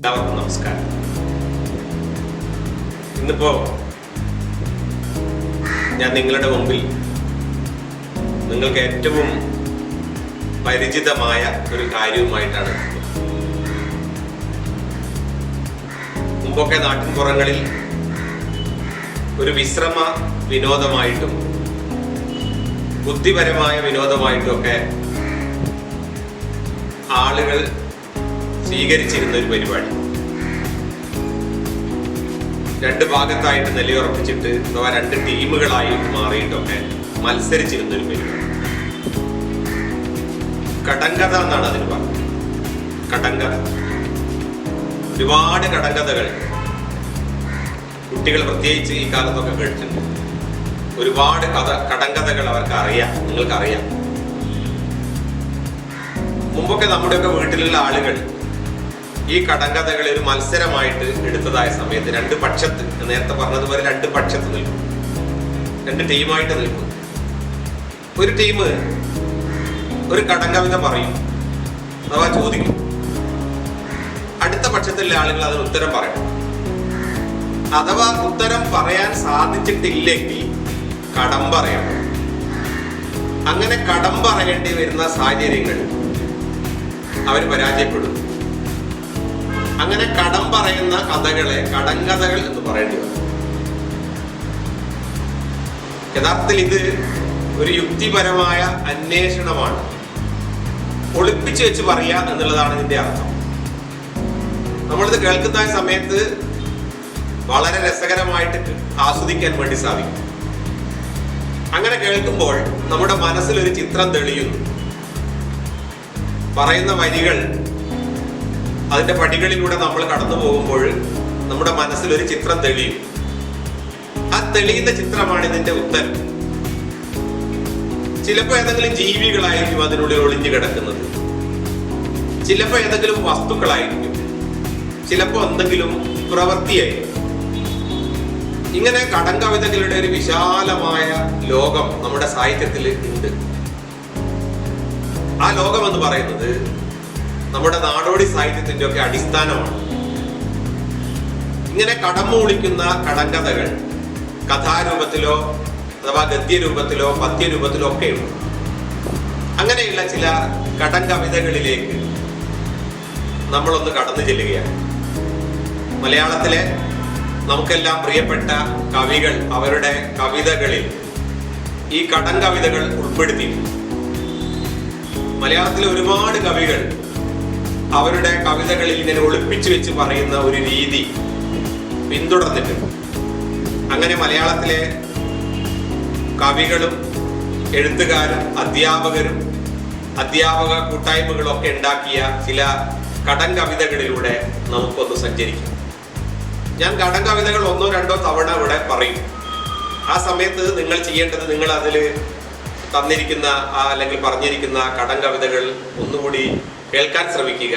എല്ലാവർക്കും നമസ്കാരം. ഇന്നിപ്പോ ഞാൻ നിങ്ങളുടെ മുമ്പിൽ നിങ്ങൾക്ക് ഏറ്റവും പരിചിതമായ ഒരു കാര്യവുമായിട്ടാണ്. മുമ്പൊക്കെ നാട്ടിൻപുറങ്ങളിൽ ഒരു വിശ്രമ വിനോദമായിട്ടും ബുദ്ധിപരമായ വിനോദമായിട്ടും ഒക്കെ ആളുകൾ സ്വീകരിച്ചിരുന്ന ഒരു പരിപാടി. രണ്ട് ഭാഗത്തായിട്ട് നിലയുറപ്പിച്ചിട്ട് അഥവാ രണ്ട് ടീമുകളായി മാറിയിട്ടൊക്കെ മത്സരിച്ചിരുന്ന ഒരു പരിപാടി. കടങ്കഥ എന്നാണ് അതിന് പറഞ്ഞത്. കടങ്കഥ, ഒരുപാട് കടങ്കഥകൾ കുട്ടികൾ പ്രത്യേകിച്ച് ഈ കാലത്തൊക്കെ കേട്ടിട്ടുണ്ട്. ഒരുപാട് കടങ്കഥകൾ അവർക്ക് അറിയാം, നിങ്ങൾക്കറിയാം. മുമ്പൊക്കെ നമ്മുടെയൊക്കെ വീട്ടിലുള്ള ആളുകൾ ഈ കടങ്കഥകളെ ഒരു മത്സരമായിട്ട് എടുത്തതായ സമയത്ത് രണ്ട് പക്ഷത്ത്, നേരത്തെ പറഞ്ഞതുപോലെ രണ്ട് പക്ഷത്ത് നിൽക്കും, രണ്ട് ടീമായിട്ട് നിൽക്കും. ഒരു ടീം ഒരു കടങ്കവിത പറയും, അഥവാ ചോദിക്കും. അടുത്ത പക്ഷത്തിലുള്ള ആളുകൾ അതിന് ഉത്തരം പറയണം. അഥവാ ഉത്തരം പറയാൻ സാധിച്ചിട്ടില്ലെങ്കിൽ കടം പറയണം. അങ്ങനെ കടം പറയേണ്ടി വരുന്ന സാഹചര്യങ്ങൾ അവർ പരാജയപ്പെടും. അങ്ങനെ കടം പറയുന്ന കഥകളെ കടങ്കഥകൾ എന്ന് പറയേണ്ടി വരും. യഥാർത്ഥത്തിൽ ഇത് ഒരു യുക്തിപരമായ അന്വേഷണമാണ്. ഒളിപ്പിച്ചു വെച്ച് പറയുക എന്നുള്ളതാണ് ഇതിന്റെ അർത്ഥം. നമ്മളിത് കേൾക്കുന്ന സമയത്ത് വളരെ രസകരമായിട്ട് ആസ്വദിക്കാൻ വേണ്ടി സാധിക്കും. അങ്ങനെ കേൾക്കുമ്പോൾ നമ്മുടെ മനസ്സിലൊരു ചിത്രം തെളിയുന്നു. പറയുന്ന വരികൾ, അതിന്റെ പടികളിലൂടെ നമ്മൾ കടന്നു പോകുമ്പോൾ നമ്മുടെ മനസ്സിലൊരു ചിത്രം തെളിയും. ആ തെളിയുന്ന ചിത്രമാണ് ഇതിന്റെ ഉത്തരം. ചിലപ്പോൾ ഏതെങ്കിലും ജീവികളായിരിക്കും അതിനുള്ളിൽ ഒളിഞ്ഞു കിടക്കുന്നത്, ചിലപ്പോൾ ഏതെങ്കിലും വസ്തുക്കളായിരിക്കും, ചിലപ്പോൾ എന്തെങ്കിലും പ്രവൃത്തിയായിരിക്കും. ഇങ്ങനെ കടങ്കവിതകളുടെ ഒരു വിശാലമായ ലോകം നമ്മുടെ സാഹിത്യത്തിൽ ഉണ്ട്. ആ ലോകം എന്ന് പറയുന്നത് നമ്മുടെ നാടോടി സാഹിത്യത്തിന്റെ ഒക്കെ അടിസ്ഥാനമാണ്. ഇങ്ങനെ കടമൂളിക്കുന്ന കടങ്കഥകൾ കഥാരൂപത്തിലോ അഥവാ ഗദ്യരൂപത്തിലോ പദ്യരൂപത്തിലോ ഒക്കെയുണ്ട്. അങ്ങനെയുള്ള ചില കടങ്കവിതകളിലേക്ക് നമ്മളൊന്ന് കടന്നു ചെല്ലുകയാണ്. മലയാളത്തിലെ നമുക്കെല്ലാം പ്രിയപ്പെട്ട കവികൾ അവരുടെ കവിതകളിൽ ഈ കടങ്കവിതകൾ ഉൾപ്പെടുത്തിയിട്ടുണ്ട്. മലയാളത്തിലെ ഒരുപാട് കവികൾ അവരുടെ കവിതകളിൽ ഇങ്ങനെ ഒളിപ്പിച്ചു വെച്ച് പറയുന്ന ഒരു രീതി പിന്തുടർന്നിട്ടുണ്ട്. അങ്ങനെ മലയാളത്തിലെ കവികളും എഴുത്തുകാരും അധ്യാപകരും അധ്യാപക കൂട്ടായ്മകളും ഒക്കെ ഉണ്ടാക്കിയ ചില കടങ്കവിതകളിലൂടെ നമുക്കൊന്ന് സഞ്ചരിക്കാം. ഞാൻ കടങ്കവിതകൾ ഒന്നോ രണ്ടോ തവണ ഇവിടെ പറയും. ആ സമയത്ത് നിങ്ങൾ ചെയ്യേണ്ടത്, നിങ്ങൾ അതിൽ തന്നിരിക്കുന്ന അല്ലെങ്കിൽ പറഞ്ഞിരിക്കുന്ന കടങ്കവിതകൾ ഒന്നുകൂടി കേൾക്കാൻ ശ്രമിക്കുക,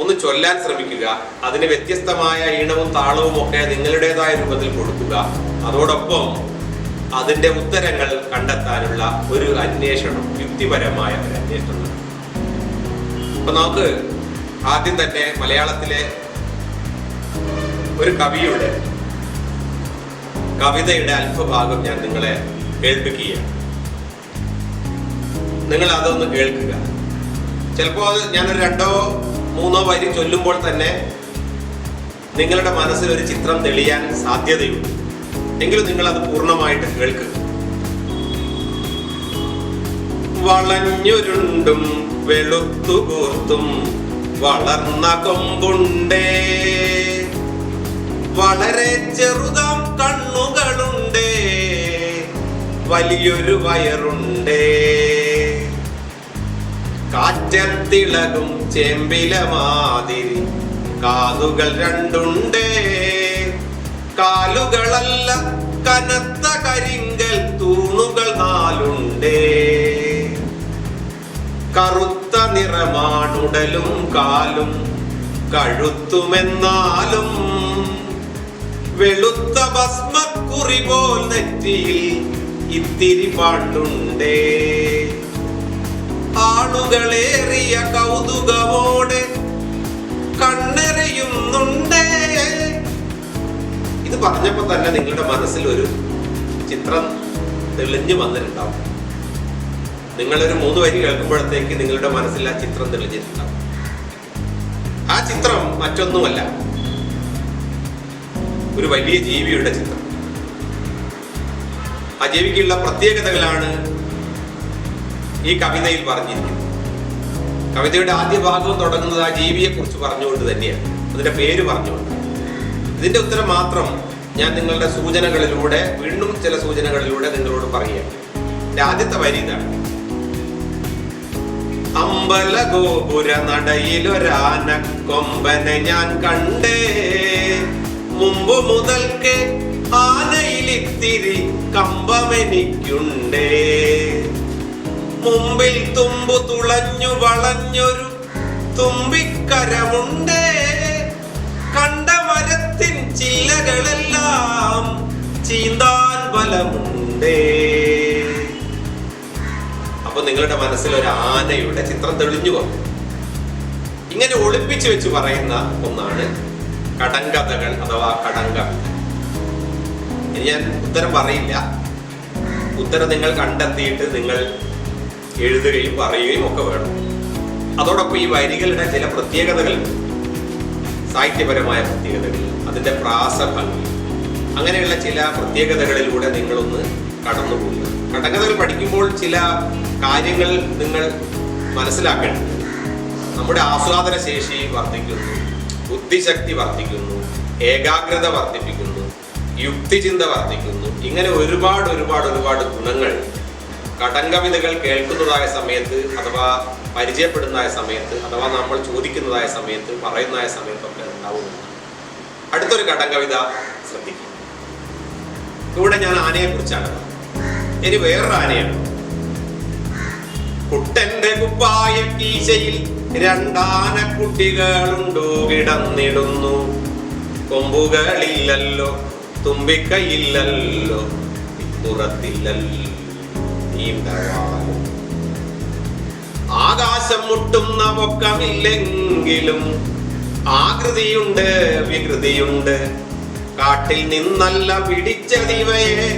ഒന്ന് ചൊല്ലാൻ ശ്രമിക്കുക. അതിന് വ്യത്യസ്തമായ ഈണവും താളവും ഒക്കെ നിങ്ങളുടേതായ രൂപത്തിൽ കൊടുക്കുക. അതോടൊപ്പം അതിൻ്റെ ഉത്തരങ്ങൾ കണ്ടെത്താനുള്ള ഒരു അന്വേഷണം, യുക്തിപരമായ ഒരു അന്വേഷണം. അപ്പൊ നമുക്ക് ആദ്യം തന്നെ മലയാളത്തിലെ ഒരു കവിയുടെ കവിതയുടെ അല്പഭാഗം ഞാൻ നിങ്ങളെ കേൾപ്പിക്കുകയാണ്. നിങ്ങൾ അതൊന്ന് കേൾക്കുക. ചിലപ്പോൾ ഞാനൊരു രണ്ടോ മൂന്നോ വരി ചൊല്ലുമ്പോൾ തന്നെ നിങ്ങളുടെ മനസ്സിൽ ഒരു ചിത്രം തെളിയാൻ സാധ്യതയുണ്ട്. എങ്കിലും നിങ്ങൾ അത് പൂർണ്ണമായിട്ട് കേൾക്കുക. വളഞ്ഞുരുണ്ടും വെളുത്തുകൂർത്തും വളർന്ന കൊമ്പുണ്ടേ, വളരെ ചെറുതാം കണ്ണുകളുണ്ടേ, വലിയൊരു വയറുണ്ടേ, കാറ്റത്തിളകും ചേമ്പില മാതിരി കാതുകൾ രണ്ടുണ്ടേ, കാലുകളല്ല കനത്ത കരിങ്കൽ തൂണുകൾ നാലുണ്ടേ, കറുത്ത നിറമാണുടലും കാലും കഴുത്തുമെന്നാലും, വെളുത്ത ഭസ്മക്കുറി പോൽ നെറ്റിയിൽ ഇത്തിരി പാണ്ടുണ്ടേ, ആളുകളേറിയ കൗതുകമോടെ കണ്ണെറിയും പറഞ്ഞപ്പോൾ തന്നെ നിങ്ങളുടെ മനസ്സിൽ ഒരു ചിത്രം തെളിഞ്ഞു വന്നിട്ടുണ്ടാവും. നിങ്ങളൊരു 3 വരി കേൾക്കുമ്പോഴത്തേക്ക് നിങ്ങളുടെ മനസ്സിൽ ആ ചിത്രം തെളിഞ്ഞിട്ടുണ്ടാവും. ആ ചിത്രം മറ്റൊന്നുമല്ല, ഒരു വലിയ ജീവിയുടെ ചിത്രം. ആ ജീവിക്കുള്ള പ്രത്യേകതകളാണ് ഈ കവിതയിൽ പറഞ്ഞിരിക്കുന്നത്. കവിതയുടെ ആദ്യ ഭാഗവും തുടങ്ങുന്നത് ആ ജീവിയെ കുറിച്ച് പറഞ്ഞുകൊണ്ട് തന്നെയാണ്, അതിന്റെ പേര് പറഞ്ഞുകൊണ്ട്. ഇതിന്റെ ഉത്തരം മാത്രം ഞാൻ നിങ്ങളുടെ സൂചനകളിലൂടെ, വീണ്ടും ചില സൂചനകളിലൂടെ നിങ്ങളോട് പറയുകയാണ്. ആദ്യത്തെ വരി ഇതാണ്: അമ്പല ഗോപുര നടയിലൊരാന കൊമ്പനെ ഞാൻ കണ്ടേ, മുമ്പ് മുതൽക്ക് ആനയിലിത്തിരി കമ്പമെനിക്കുണ്ടേ, മുമ്പിൽ തുമ്പു തുളഞ്ഞു വളഞ്ഞൊരു തുമ്പിക്കരമുണ്ടേ, കണ്ട മരത്തിൻ ചില്ലകളെല്ലാം ചീന്താൻ ബലമുണ്ടേ. അപ്പൊ നിങ്ങളുടെ മനസ്സിൽ ഒരു ആനയുടെ ചിത്രം തെളിഞ്ഞു വന്നു. ഇങ്ങനെ ഒളിപ്പിച്ചു വെച്ച് പറയുന്ന ഒന്നാണ് കടങ്കഥകൾ അഥവാ കടങ്കവിത. ഇനി ഞാൻ ഉത്തരം പറയില്ല, ഉത്തരം നിങ്ങൾ കണ്ടെത്തിയിട്ട് നിങ്ങൾ എഴുതുകയും പറയുകയും ഒക്കെ വേണം. അതോടൊപ്പം ഈ വരികളുടെ ചില പ്രത്യേകതകൾ, സാഹിത്യപരമായ പ്രത്യേകതകൾ, അതിന്റെ പ്രാസഭംഗി, അങ്ങനെയുള്ള ചില പ്രത്യേകതകളിലൂടെ നിങ്ങളൊന്ന് കടന്നുപോകുക. കടങ്കഥകൾ പഠിക്കുമ്പോൾ ചില കാര്യങ്ങൾ നിങ്ങൾ മനസ്സിലാക്കേണ്ടത്: നമ്മുടെ ആസ്വാദന ശേഷി വർദ്ധിക്കുന്നു, ബുദ്ധിശക്തി വർദ്ധിക്കുന്നു, ഏകാഗ്രത വർദ്ധിപ്പിക്കുന്നു, യുക്തിചിന്ത വർദ്ധിക്കുന്നു. ഇങ്ങനെ ഒരുപാട് ഒരുപാട് ഒരുപാട് ഗുണങ്ങൾ കടങ്കവിതകൾ കേൾക്കുന്നതായ സമയത്ത്, അഥവാ പരിചയപ്പെടുന്നതായ സമയത്ത്, അഥവാ നമ്മൾ ചോദിക്കുന്നതായ സമയത്ത്, പറയുന്നതായ സമയത്തൊക്കെ ഉണ്ടാവുന്നു. അടുത്തൊരു കടങ്കവിത ശ്രദ്ധിക്കും. ഇവിടെ ഞാൻ ആനയെ കുറിച്ചാണ്. ഇനി വേറൊരു ആനയാണ്. കുട്ടന്റെ കുപ്പായ കീശയിൽ 2 ആനക്കുട്ടികളുണ്ടോ കിടന്നിടുന്നു, കൊമ്പുകളില്ലല്ലോ തുമ്പിക്കയില്ലല്ലോ പുറത്തില്ലല്ലോ നീണ്ടവാലും, ആകാശം മുട്ടുന്ന പൊക്കമില്ലെങ്കിലും ആകൃതിയുണ്ട് വികൃതിയുണ്ട്, കാട്ടിൽ നിന്നല്ല പിടിച്ചതിവയെ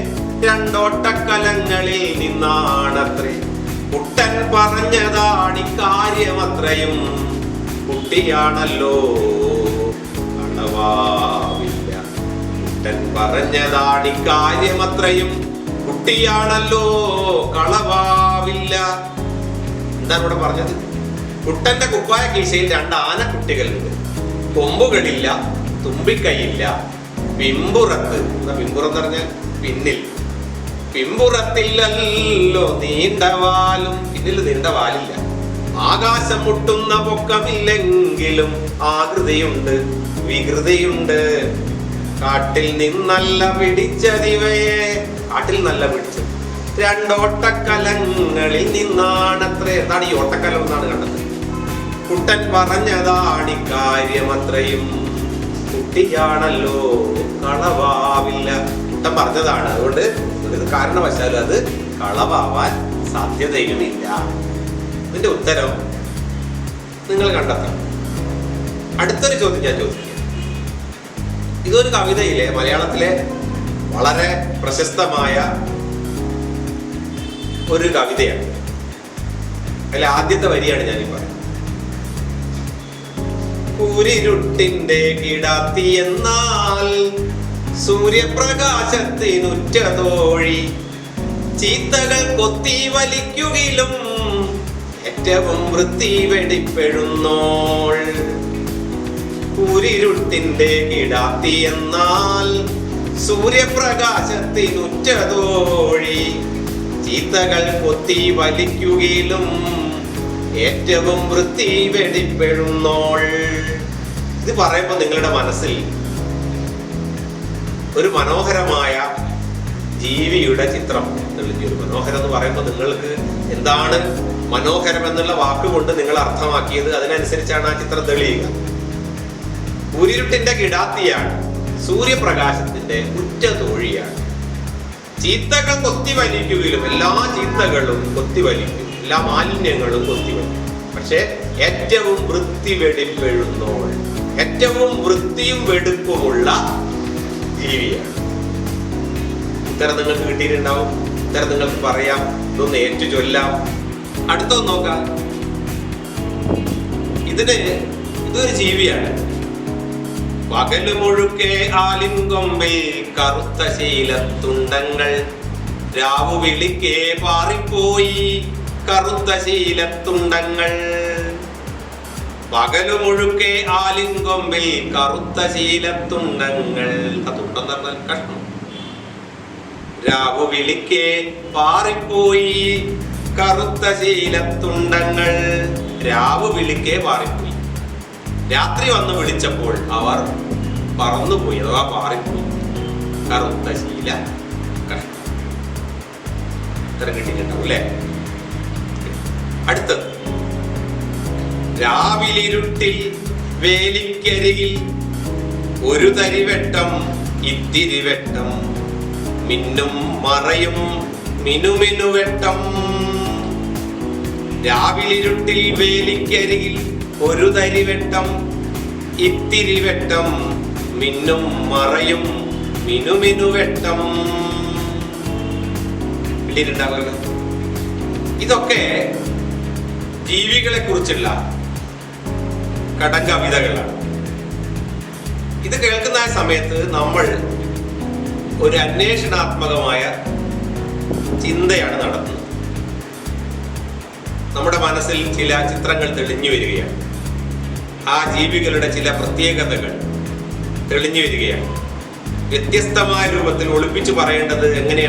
2 ഓട്ടക്കലങ്ങളിൽ നിന്നാണത്രേ, കുട്ടൻ പറഞ്ഞതാണിക്കാര്യമത്രയും, കുട്ടിയാണല്ലോ കളവാവില്ല. കുട്ടൻ പറഞ്ഞതാണിക്കാര്യമത്രയും, കുട്ടിയാണല്ലോ കളവാവില്ല. എന്താണ് ഇവിടെ പറഞ്ഞത്? കുട്ടന്റെ കുപ്പായ കീശയിൽ 2 ആനക്കുട്ടികളുണ്ട്, കൊമ്പുകളില്ല തുമ്പിക്കൈയില്ല, പിമ്പുറത്ത്, പിമ്പുറത്ത് പറഞ്ഞാൽ പിന്നിൽ, പിമ്പുറത്തില്ലല്ലോ നീണ്ടവാലും, പിന്നിൽ നീണ്ട വാലില്ല, ആകാശം മുട്ടുന്ന പൊക്കമില്ലെങ്കിലും ആകൃതിയുണ്ട് വികൃതിയുണ്ട്, കാട്ടിൽ നിന്നല്ല പിടിച്ചതിവയെ, കാട്ടിൽ നല്ല പിടിച്ചത് 2 ഓട്ടക്കലങ്ങളിൽ നിന്നാണത്രേ. എന്താണ് ഈ ഓട്ടക്കലം എന്നാണ് കണ്ടത്? കുട്ടൻ പറഞ്ഞതാണിക്കാര്യമത്രയും, കുട്ടിയാണല്ലോ കളവാവില്ല. കുട്ടൻ പറഞ്ഞതാണ്, അതുകൊണ്ട് ഒരു കാരണവശാലും അത് കളവാവാൻ സാധ്യതയുമില്ല. ഇതിന്റെ ഉത്തരം നിങ്ങൾ കണ്ടെത്തണം. അടുത്തൊരു ചോദ്യം ഞാൻ ചോദിക്കാം. ഇതൊരു കവിതയിലെ, മലയാളത്തിലെ വളരെ പ്രശസ്തമായ ഒരു കവിതയാണ്. അതിൽ ആദ്യത്തെ വരിയാണ് ഞാനീ പറയുന്നത്. കൂരിരുട്ടിന്റെ കിടാത്തി എന്നാൽ സൂര്യപ്രകാശത്തിനുറ്റ തോഴി, ചീത്തകൾ കൊത്തി വലിക്കുകിലും ഏറ്റവും വൃത്തി വെടിപ്പെഴുന്നോൾ. കൂരിരുട്ടിന്റെ കിടാത്തി എന്നാൽ സൂര്യപ്രകാശത്തിനുറ്റ തോഴി, ചീത്തകൾ കൊത്തി വലിക്കുകിലും ഏറ്റവും വൃത്തി വെടിപ്പെഴുന്നോൾ. ഇത് പറയുമ്പോൾ നിങ്ങളുടെ മനസ്സിൽ ഒരു മനോഹരമായ ജീവിയുടെ ചിത്രം തെളിഞ്ഞു. മനോഹരം എന്ന് പറയുമ്പോൾ നിങ്ങൾക്ക് എന്താണ് മനോഹരം എന്നുള്ള വാക്കുകൊണ്ട് നിങ്ങൾ അർത്ഥമാക്കിയത്, അതിനനുസരിച്ചാണ് ആ ചിത്രം തെളിയുക. കൂരിരുട്ടിന്റെ കിടാത്തിയാണ്, സൂര്യപ്രകാശത്തിന്റെ ഉറ്റ തോഴിയാണ്, ചീത്തകൾ കൊത്തിവലിക്കുകിലും, എല്ലാ ചീത്തകളും കൊത്തിവലിക്കും, എല്ലാ മാലിന്യങ്ങളും കൊത്തിവലിക്കും, പക്ഷെ ഏറ്റവും വൃത്തി വെടിപ്പെഴുന്നോൾ, ഏറ്റവും വൃത്തിയും വെടുപ്പുമുള്ള ജീവിയാണ്. ഉത്തരം നിങ്ങൾക്ക് കിട്ടിയിട്ടുണ്ടാവും. ഉത്തരം നിങ്ങൾക്ക് പറയാം, ഇതൊന്ന് ഏറ്റു ചൊല്ലാം. അടുത്തൊന്ന് നോക്കാം. ഇതൊരു ജീവിയാണ്. പകല് മുഴുക്കെ ആലിൻകൊമ്പിൽ കറുത്ത ശീലത്തുണ്ടങ്ങൾ, രാവു വിളിക്കേ പാറിപ്പോയി കറുത്ത ശീലത്തുണ്ടങ്ങൾ. പകല് മുഴുക്കെ ആലിൻകൊമ്പിൽ കറുത്ത ശീലത്തുണ്ടങ്ങൾ. അതുണ്ടെന്ന് പറഞ്ഞാൽ കഷ്ണം. രാവു വിളിക്കേ പാറിപ്പോയി കറുത്ത ശീലത്തുണ്ടങ്ങൾ. രാവു വിളിക്കേ പാറിപ്പോയി. രാത്രി വന്ന് വിളിച്ചപ്പോൾ അവർ പറന്നുപോയി അഥവാ പാറിപ്പോയി. കറുത്ത ശീല കഷ്ണം. ഉത്തരം കിട്ടിയിട്ടുണ്ടാവും അല്ലേ? അടുത്തത്, രാവിലിരുട്ടിൽ വേലിക്കരികിൽ ഒരു തരിവെട്ടം ഇത്തിരി വെട്ടം, മിന്നും മറയും മിനുമിനുവെട്ടം. രാവിലിരുട്ടിൽ വേലിക്കരികിൽ ഒരു തരിവെട്ടം ഇത്തിരി വെട്ടം, മിന്നും മറയും മിനുമിനുവെട്ടം. കിട്ടിയിട്ടുണ്ടാവുമല്ലോ. ഇതൊക്കെ ജീവികളെ കുറിച്ചുള്ള കടങ്കവിതകളാണ്. ഇത് കേൾക്കുന്ന സമയത്ത് നമ്മൾ ഒരു അന്വേഷണാത്മകമായ ചിന്തയാണ് നടത്തുന്നത്. നമ്മുടെ മനസ്സിൽ ചില ചിത്രങ്ങൾ തെളിഞ്ഞു വരികയാണ്. ആ ജീവികളുടെ ചില പ്രത്യേകതകൾ തെളിഞ്ഞു വരികയാണ്. വ്യത്യസ്തമായ രൂപത്തിൽ ഒളിപ്പിച്ചു പറയേണ്ടത് എങ്ങനെയാണ്